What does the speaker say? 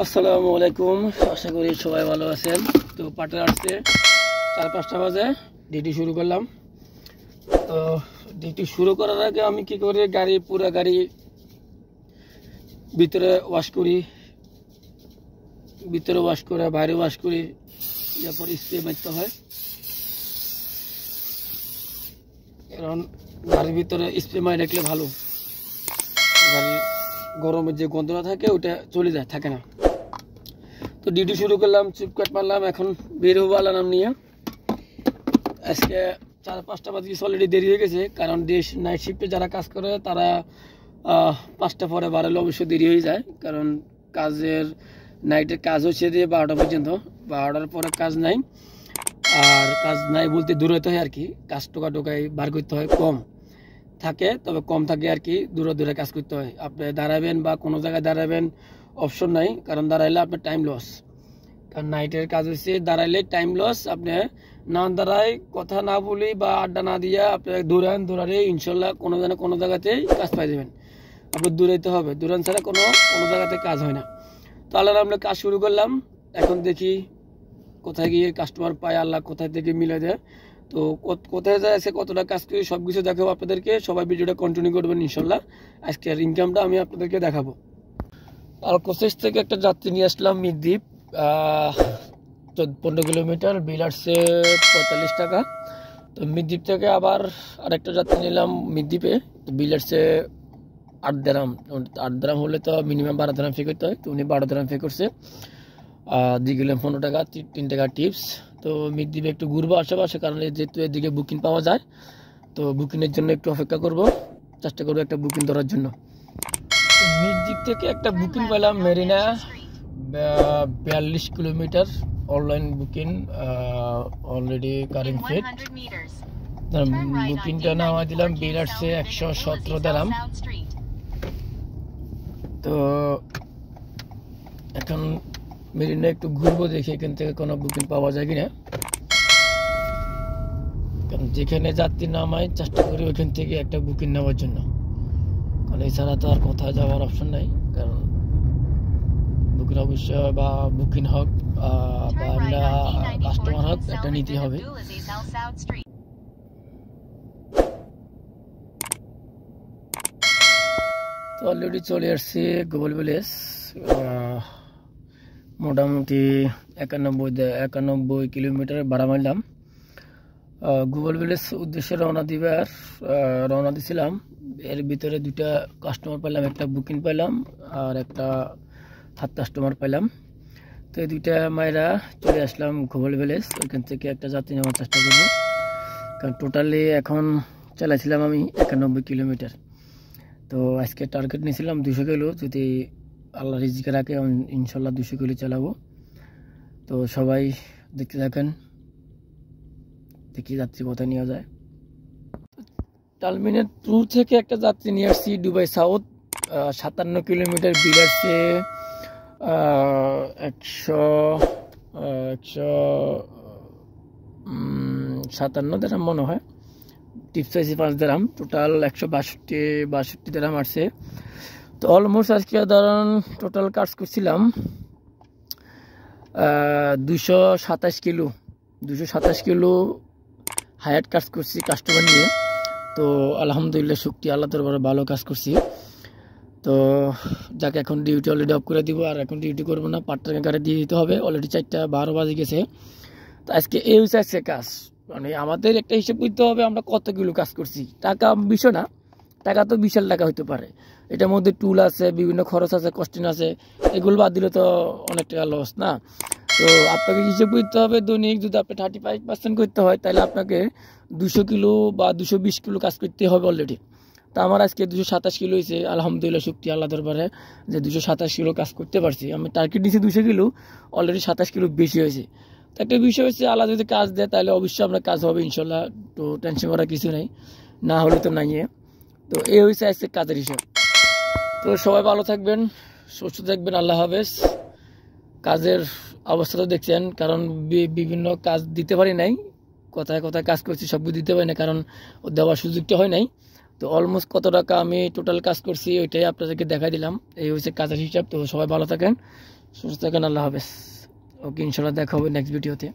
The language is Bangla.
আসসালামু আলাইকুম, আশা করি সবাই ভালো আছেন। তো পাটে আসছে 4-5টা বাজে, ডিউটি শুরু করলাম। তো ডিউটি শুরু করার আগে আমি কি করি, পুরো গাড়ি ভিতরে ওয়াশ করি, বাইরে ওয়াশ করি, তারপর স্প্রে মারতে হয়। কারণ গাড়ির ভিতরে স্প্রে মারি রাখলে ভালো, গাড়ির গরমের যে গন্ধটা থাকে ওটা চলে যায়, থাকে না। তো ডিউটি শুরু করলাম, চিপকাট মারলাম, এখন বের হবো আলাম নিয়ে। আজকে 4-5টা বাজে অলরেডি দেরি হয়ে গেছে, কারণ নাইট শিফটে যারা কাজ করে তারা 5টা পরে বাড়ালে অবশ্যই দেরি হয়ে যায়। কারণ নাইটের কাজ হচ্ছে দিয়ে 12টা পর্যন্ত, 12টার পরে কাজ নাই। আর কাজ নাই বলতে দূরাইতে হয় আর কি, কাজ টোকাই বার করতে হয়, কম থাকে, তবে কম থাকে আর কি, দূরে কাজ করতে হয়। আপনি দাঁড়াবেন বা কোনো জায়গায় দাঁড়াবেন অপশন নাই, কারণ দাঁড়াইলে আপনার টাইম লস। কারণ নাইটের কাজ হচ্ছে দাঁড়াইলে টাইম লস। আপনি না দাঁড়ায়, কথা না বলি বা আড্ডা না দিয়ে আপনি দৌড়ালে ইনশাল্লাহ কোনো জায়গাতেই কাজ পাই যাবেন। আপনার দৌড়াইতে হবে, দৌড়ান ছাড়া কোনো জায়গাতে কাজ হয় না। তো আল্লাহ আমরা কাজ শুরু করলাম। এখন দেখি কোথায় গিয়ে কাস্টমার পায়, আল্লাহ কোথায় থেকে মিলে দেয়। তো কোথায় যায় আছে, কতটা কাজ করি, সব কিছু দেখাবো আপনাদেরকে। সবাই ভিডিওটা কন্টিনিউ করবেন ইনশাল্লাহ। আজকের ইনকামটা আমি আপনাদেরকে দেখাবো। আর কোচেস থেকে একটা যাত্রী নিয়ে আসলাম মিরদ্বীপ, 15 কিলোমিটার, বিল আসছে 45 টাকা। তো মিরদ্বীপ থেকে আবার আরেকটা যাত্রী নিলাম মিরদ্বীপে, তো বিল আসছে 8 দিরহাম। 8 দিরহাম হলে তো মিনিমাম 12 দিরহাম পে করতে হয়, তো উনি 12 দিরহাম পে করছে। দিয়ে গেলাম 15 টাকা, 3 টাকা টিপস। তো মিরদ্বীপে একটু ঘুরবো আশেপাশে, কারণ যেহেতু এদিকে বুকিং পাওয়া যায়, তো বুকিংয়ের জন্য একটু অপেক্ষা করব, চেষ্টা করবো একটা বুকিং ধরার জন্য। মিরদ্বীপ থেকে একটা বুকিং পেলাম Marina, 42 kilometre, online booking, already current fit. বুকিংটা নামা দিলাম, বিল আসছে 117 দিরহাম। তো এখন মেরিনা একটু ঘুরবো, দেখি এখান থেকে কোনো বুকিং পাওয়া যায় কিনা। কারণ যেখানে যাত্রী নামায় চেষ্টা করি ওইখান থেকে একটা বুকিং নেওয়ার জন্য, কারণ এছাড়া তো আর কোথায় যাওয়ার অপশন নাই। কারণ বুকিং অবশ্যই, বা বুকিং হোক বা আমরা কাস্টমার হোক, একটা নিতে হবে। তো অলরেডি চলে আসছি গোবল ভিলেজ, মোটামুটি 91 কিলোমিটার ভাড়া মারলাম। গোবল ভিলেজ উদ্দেশ্যে রওনা দিছিলাম। এর ভিতরে 2টা কাস্টমার পেলাম, একটা বুকিং পেলাম আর একটা থার্ড কাস্টমার পেলাম। তো এই 2টা মায়েরা চলে আসলাম গোবল ভিলেজ। ওইখান থেকে একটা যাত্রী নেওয়ার চেষ্টা করবো, কারণ টোটালি এখন চালাইছিলাম আমি 91 কিলোমিটার। তো আজকে টার্গেট নিয়েছিলাম 200 কিলো, যদি আল্লাহ রিজিকে রাখে ইনশাল্লাহ 200 কিলো চালাবো। তো সবাই দেখতে থাকেন, দেখি যাত্রী কোথায় নিয়ে যায়। টার্মিনাল 2 থেকে একটা যাত্রী নিয়ে আসছি দুবাই সাউথ, 57 কিলোমিটার, বিল আসছে 157 দিরহাম মনে হয়, টিপস আছে 5 দিরহাম, টোটাল 162 দিরহাম আসছে। তো অলমোস্ট আজকে ধরুন টোটাল কাজ করছিলাম 227 কিলো হায়ার কাজ করছি কাস্টমার নিয়ে। তো আলহামদুলিল্লাহ, শুকরিয়া, আল্লাহ দরবারে ভালো কাজ করছি। তো যাকে এখন ডিউটি অলরেডি অফ করে দিব, আর এখন ডিউটি করবো না, পার্টটার গাড়ি দিয়ে দিতে হবে। অলরেডি 4:12 বাজে গেছে। তো আজকে এই হচ্ছে আজকে কাজ, মানে আমাদের একটা হিসেব করতে হবে আমরা কত কিলো কাজ করছি। টাকা বিষয় না, টাকা তো বিশাল টাকা হতে পারে, এটার মধ্যে টুল আছে, বিভিন্ন খরচ আছে, কস্টিং আছে, এগুলো বাদ দিলে তো অনেক টাকা লস না। তো আপনাকে হিসেব করতে হবে, দৈনিক যদি আপনি 35% করতে হয়, তাহলে আপনাকে 200 কিলো বা 220 কিলো কাজ করতে হবে অলরেডি। তো আমার আজকে 227 কিলো হয়েছে, আলহামদুলিল্লাহ, শুকরিয়া আল্লাহ দরবারে যে 227 কিলো কাজ করতে পারছি। আমি টার্গেট নিয়েছি 200 কিলো, অলরেডি 27 কিলো বেশি হয়েছে। তো একটা বিষয় হচ্ছে, আল্লাহ যদি কাজ দেয় তাহলে অবশ্যই আমরা কাজ হবে ইনশাল্লাহ, তো টেনশন করার কিছু নেই, না হলে তো নাই। তো এই হয়েছে আজকে কাজের হিসাব। তো সবাই ভালো থাকবেন, সুস্থ থাকবেন, আল্লাহ হাফেজ। কাজের অবস্থা তো দেখছেন, কারণ বিভিন্ন কাজ দিতে পারি নাই, কোথায় কাজ করছি সব দিতে পারি না, কারণ দেওয়ার সুযোগটা হয় নাই। তো অলমোস্ট কত টাকা আমি টোটাল কাজ করছি ওইটাই আপনাদেরকে দেখাই দিলাম। এই হচ্ছে কাজের হিসাব। তো সবাই ভালো থাকেন, সুস্থ থাকেন, আল্লাহ হাফেজ। ওকে, ইনশাল্লাহ দেখা হবে নেক্সট ভিডিওতে।